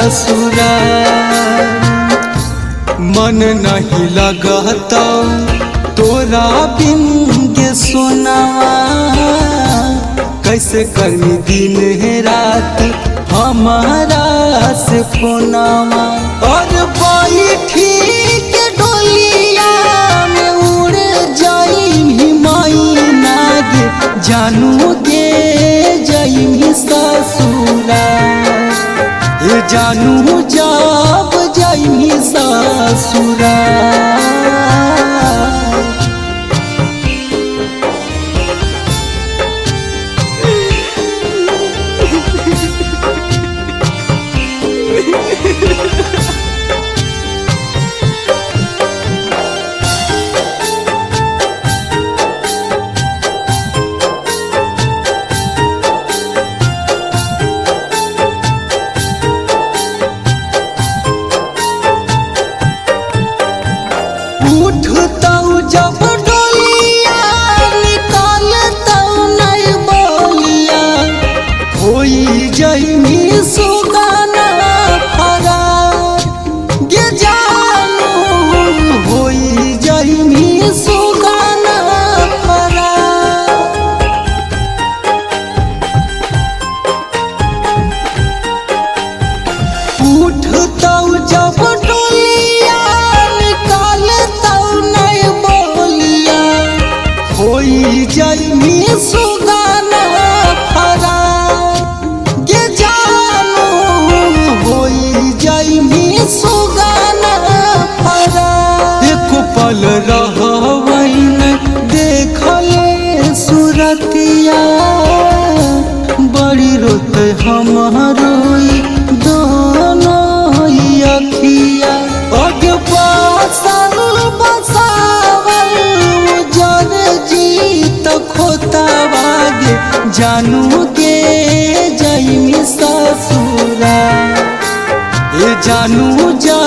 ससुरा मन नहीं लगता तोरा बिन के सोनावा कैसे करनी दिन है रात हमारा से फोनावा और बैठी के डोलिया में उड़ जाई मैना गे जानू गे जाई ससुरा ये जानू जब जाई ससुरा उठता जब डोलिया निकालता नहीं बोलिया होई जइमी सुगाना फरार गे जानू होई जइमी सुगाना फरार उठता जब डोलिया होई जइमी सुगाना फरार गे जानू होई जइमी सुगाना फरार एक पल रहवैन देखले सुरतिया बड़ी रोत हमारो दोनों अखिया अगे पासल बसावल खोता बागे जानू के जाइमी ससुरा ये जानू जा